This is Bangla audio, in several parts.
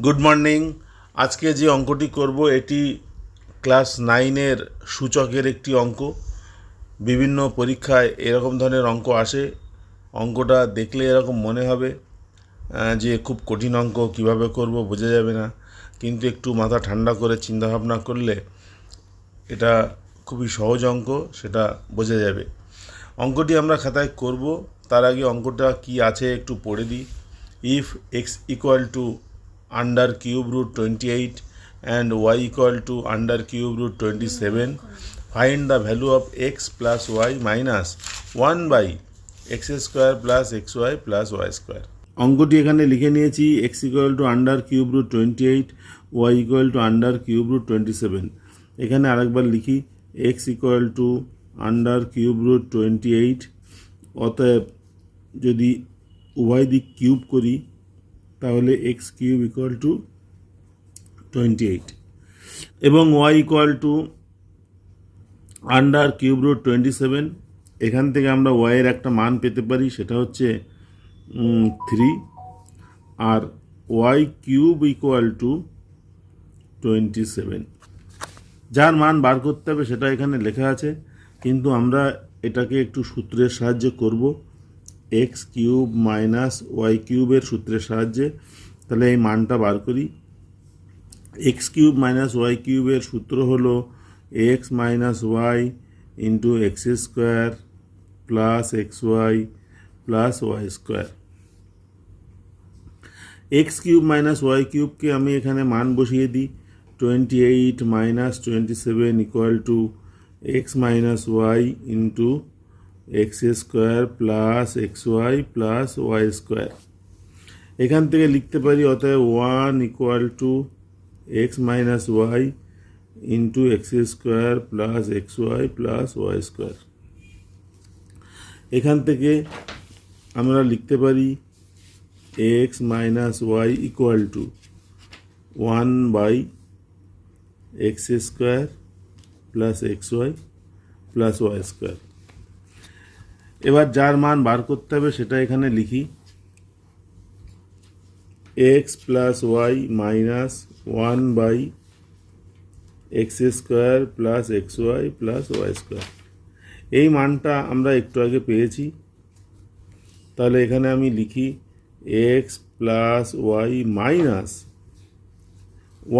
Good morning. আজকে যে অঙ্কটি করব এটি ক্লাস 9-এর সূচকের একটি অঙ্ক। বিভিন্ন পরীক্ষায় এরকম ধরনের অঙ্ক আসে। অঙ্কটা দেখলে এরকম মনে হবে যে খুব কঠিন অঙ্ক, কিভাবে করব বোঝা যাবে না, কিন্তু একটু মাথা ঠান্ডা করে চিন্তাভাবনা করলে এটা খুবই সহজ অঙ্ক, সেটা বোঝা যাবে। অঙ্কটি আমরা খাতায় করব, তার আগে অঙ্কটা কি আছে একটু পড়ে দিই। If x equal to under cube root 28 and y equal to under cube root 27, find the value of x plus y minus 1 by x square plus xy plus y square. অঙ্কটি এখানে লিখে নিয়েছি। x equal to under cube root 28, y equal to under cube root 27। এখানে আরেকবার লিখি x equal to under cube root 28, অতএব যদি উভয় দিক কিউব করি তাহলে এক্স কিউব ইকুয়াল টু 28 এবং Y equal to under cube root 27। এখান থেকে আমরা ওয়াইয়ের একটা মান পেতে পারি, সেটা হচ্ছে 3, আর ওয়াই কিউব ইকুয়াল টু 27। যার মান বার করতে হবে সেটা এখানে লেখা আছে, কিন্তু আমরা এটাকে একটু সূত্রের সাহায্যে করব, এক্স কিউব মাইনাস ওয়াই কিউবের সূত্রের সাহায্যে। তাহলে এই মানটা বার করি। এক্স কিউব মাইনাস ওয়াই কিউবের সূত্র হলো X minus Y into X square plus X Y plus Y square. X cube minus Y কিউবকে আমি এখানে মান বসিয়ে দিই। 28 minus 27 equal to X minus Y into X square plus X Y plus Y square. এখান থেকে লিখতে পারি অতএব 1 equal to X minus Y into X square plus X Y plus Y square. এখান থেকে আমরা লিখতে পারি X minus Y equal to 1 by X square plus X Y plus Y square. এবার যার মান বার করতে হবে সেটা এখানে লিখি, X plus Y minus 1 by X square plus X Y plus Y square. এই মানটা আমরা একটু আগে পেয়েছি। তাহলে এখানে আমি লিখি X plus Y minus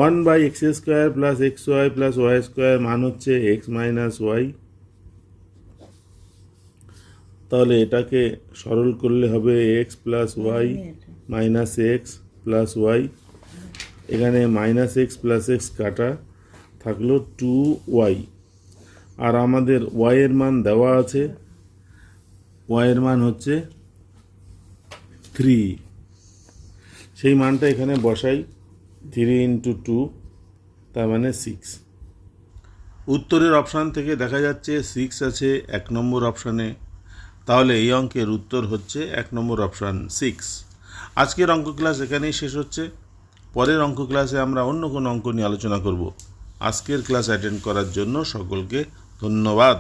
1 by X square plus X Y plus Y square, মান হচ্ছে এক্স মাইনাস ওয়াই। তাহলে এটাকে সরল করলে হবে x plus Y minus x plus y. এখানে মাইনাস এক্স প্লাস এক্স কাটা থাকলো 2y, আর আমাদের ওয়াইয়ের মান দেওয়া আছে, ওয়াইয়ের মান হচ্ছে 3। সেই মানটা এখানে বসাই, 3 ইন্টু 2 তার মানে 6। উত্তরের অপশান থেকে দেখা যাচ্ছে 6 আছে 1 নম্বর অপশানে। তাহলে এই অঙ্কের উত্তর হচ্ছে 1 নম্বর অপশান 6। আজকের অঙ্ক ক্লাস এখানেই শেষ হচ্ছে। পরের অঙ্ক ক্লাসে আমরা অন্য কোনো অঙ্ক নিয়ে আলোচনা করব। আজকের ক্লাস অ্যাটেন্ড করার জন্য সকলকে ধন্যবাদ।